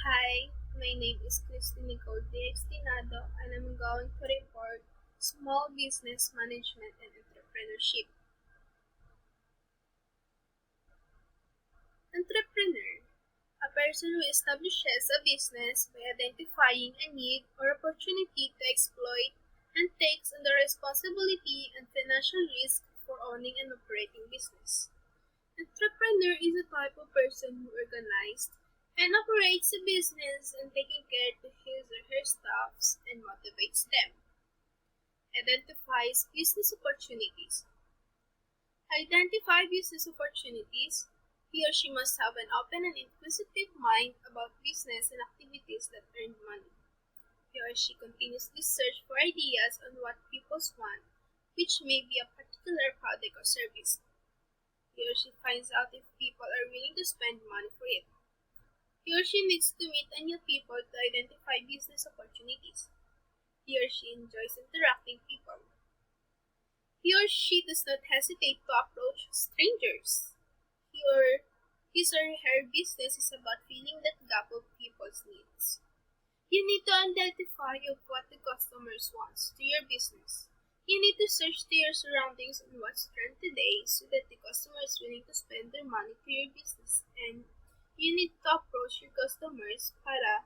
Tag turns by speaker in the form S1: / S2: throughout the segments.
S1: Hi, my name is Christy Nicole D. Extinado and I'm going to report small business management and entrepreneurship. Entrepreneur, a person who establishes a business by identifying a need or opportunity to exploit and takes on the responsibility and financial risk for owning and operating business. Entrepreneur is a type of person who organizes and operates a business and taking care to his or her staffs and motivates them. Identifies business opportunities. Identify business opportunities. He or she must have an open and inquisitive mind about business and activities that earn money. He or she continuously search for ideas on what people want, which may be a particular product or service. He or she finds out if people are willing to spend money for it. He or she needs to meet new people to identify business opportunities. He or she enjoys interacting people. He or she does not hesitate to approach strangers. He or his or her business is about filling that gap of people's needs. You need to identify of what the customers wants to your business. You need to search to your surroundings on what's trend today so that the customer is willing to spend their money to your business. And you need to approach your customers para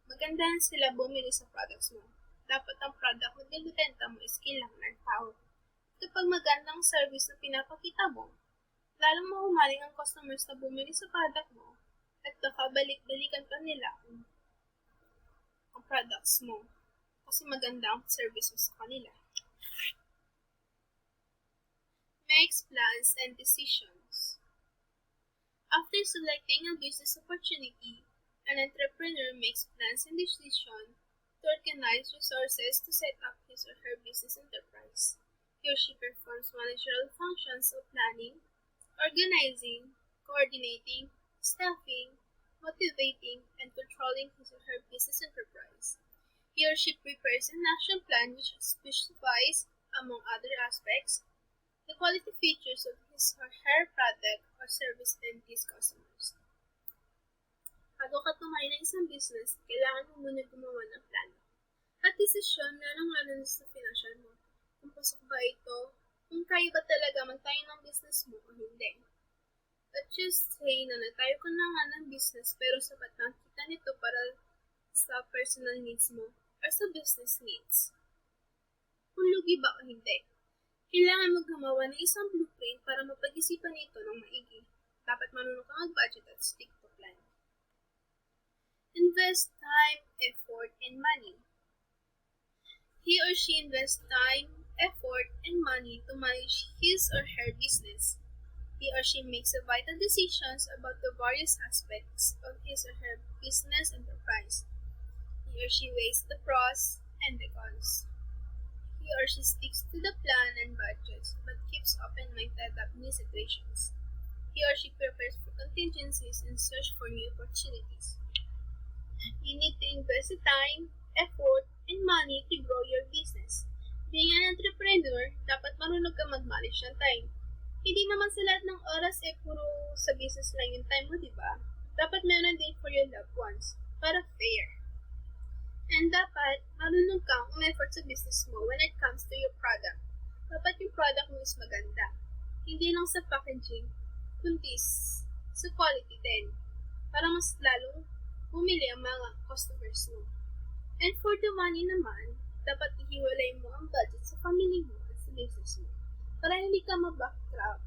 S1: magandahan sila bumili sa products mo. Dapat ang product na binibenta mo is kailangan ng tao. Kapag magandang service na pinapakita mo, lalong mahumaling ang customers na bumili sa product mo at nakabalik-balikan pa nila ang products mo kasi maganda ang service mo sa kanila. Makes plans and decisions. After selecting a business opportunity, an entrepreneur makes plans and decisions to organize resources to set up his or her business enterprise. He or she performs managerial functions of planning, organizing, coordinating, staffing, motivating, and controlling his or her business enterprise. He or she prepares an action plan which specifies, among other aspects, the quality features of his or her product or service and his customers. Bago ka tumayo ng isang business, kailangan mo muna gumawa ng plano at desisyon lalong-lalo na sa financial mo. Kung pasok ba ito, kung kaya ba talaga magtayo ng business mo o hindi. Let's just say na nagtayo ko na nga ng business pero sapat na ang kita nito para sa personal needs mo or sa business needs. Kung lugi ba o hindi. Kailangan mo gumawa ng isang blueprint para mapag-isipan ito ng maigi. Dapat marunong kang mag-budget at stick to plan. Invest time, effort, and money. He or she invests time, effort, and money to manage his or her business. He or she makes vital decisions about the various aspects of his or her business enterprise. He or she weighs the pros and the cons. He or she sticks to the plan and budgets but keeps open-minded about new situations. He or she prepares for contingencies and search for new opportunities. You need to invest the time, effort, and money to grow your business. Being an entrepreneur, dapat marunong ka mag-manage ng time. Hindi naman sa lahat ng oras puro sa business lang yung time mo, di ba? Dapat meron din for your loved ones, para fair. And dapat marunong kang umeffort sa business mo when it comes to your product. Dapat yung product mo is maganda. Hindi lang sa packaging, kundi sa quality din. Para mas lalong bumili ang mga customers mo. And for the money naman, dapat ihiwalay mo ang budget sa family mo at sa business mo. Para hindi ka ma-backtrack.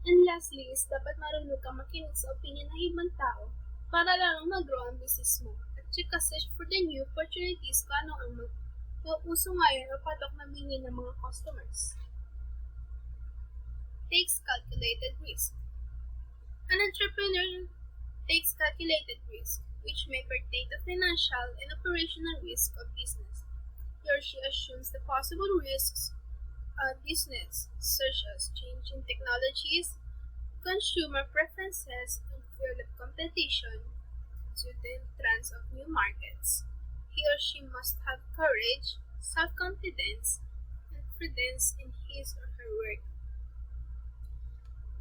S1: And lastly is dapat marunong kang makinig sa opinion ng ibang tao para lalong mag-grow ang business mo. At check search for the new opportunities kung ano ang uso ngayon o patok na bingin ng mga customers. Takes calculated risk. An entrepreneur takes calculated risk, which may pertain to financial and operational risk of business. He or she assumes the possible risks of business, such as changing technologies, consumer preferences, and field of competition to the entrance of new markets. He or she must have courage, self-confidence, and prudence in his or her work.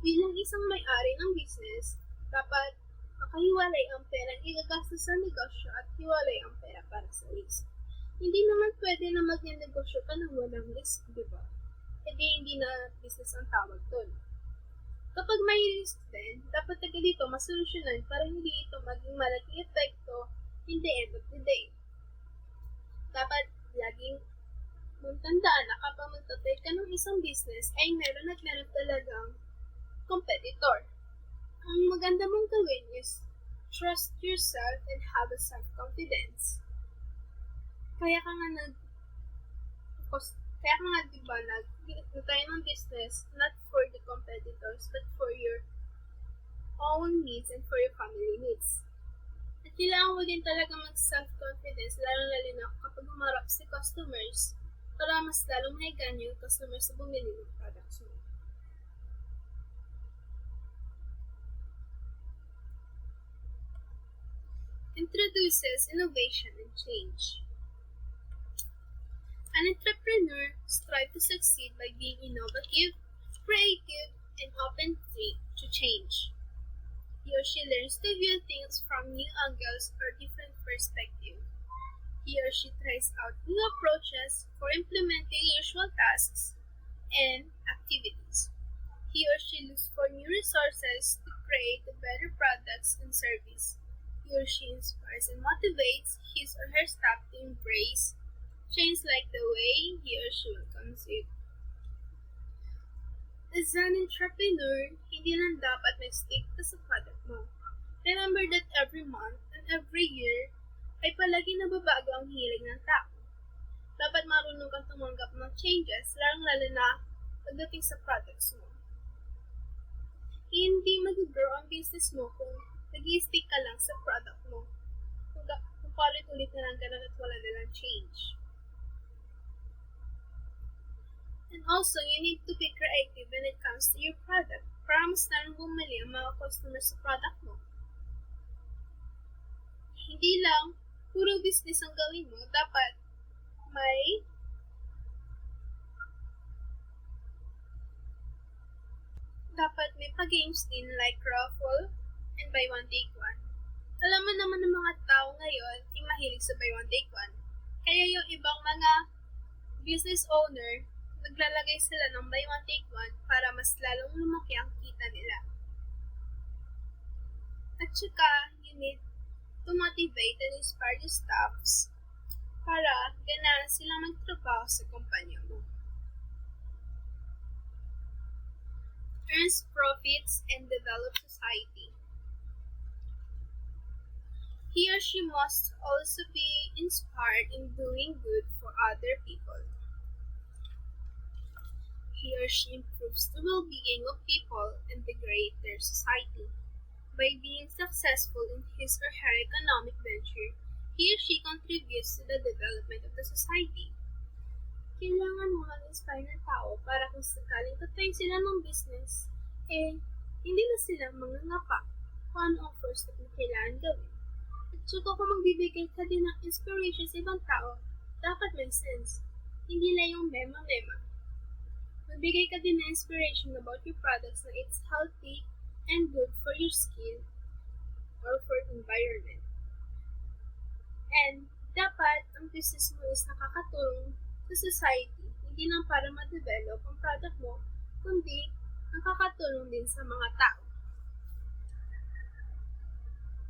S1: Bilang isang may-ari ng business, dapat makahiwalay ang perang magastos sa negosyo at hiwalay ang pera para sa risk. Hindi naman pwede na magnegosyo ka ng walang risk, di ba? Hindi na business ang tawag doon. Kapag may risk din, dapat agad ito masolusyonan para hindi ito maging malaking epekto in the end of the day. Dapat laging mong tandaan na kapag magtatay ka ng isang business ay meron talagang competitor. Ang maganda mong gawin is trust yourself and have a self-confidence. Kaya ka nga diba, nagtayo ng business not for the competitors but for your own needs and for your family needs. At kailangan mo din talaga mag-self-confidence, lalo na kapag umarap si customers para mas lalong mahigan yung customers na bumili ng products mo. Introduces innovation and change. An entrepreneur strives to succeed by being innovative, creative, and open to change. He or she learns to view things from new angles or different perspectives. He or she tries out new approaches for implementing usual tasks and activities. He or she looks for new resources to create better products and service. He or she inspires and motivates his or her staff to embrace change like the way he or she welcomes it. As an entrepreneur, hindi lang dapat mag-stick ka sa product mo. Remember that every month and every year ay palagi nababago ang hilig ng tao. Dapat marunong kang tumanggap ng changes, lalo na pagdating sa products mo. Hindi mag-grow ang business mo kung nag-i-stick ka lang sa product mo. Kung paulit-ulit na lang ganun at wala na lang change. And also, you need to be creative when it comes to your product para mas lalong bumili ang mga customers sa product mo. Hindi lang puro business ang gawin mo, dapat may pa-games din like raffle and buy one take one. Alam mo naman ng mga tao ngayon ay mahilig sa buy one take one. Kaya yung ibang mga business owner, naglalagay sila ng buy one take one para mas lalong lumaki ang kita nila. At saka, you need to motivate and inspire your staffs para ganahan silang magtrabaho sa kumpanya mo. Earns profits and develop society. He or she must also be inspired in doing good for other people. He or she improves the well-being of people and the greater society. By being successful in his or her economic venture, he or she contributes to the development of the society. Kailangan mo mag-inspire ng tao para kung sakaling tatayin sila ng business, hindi na sila mangangapa kung ano ang first step na kailangan gawin. At saka kung magbibigay ka din ng inspiration sa ibang tao, dapat may sense. Hindi lang yung mema-mema. Magbigay ka din ng inspiration about your products na it's healthy and good for your skin or for environment. And dapat ang business mo is nakakatulong sa society, hindi lang para ma-develop ang product mo, kundi nakakatulong din sa mga tao.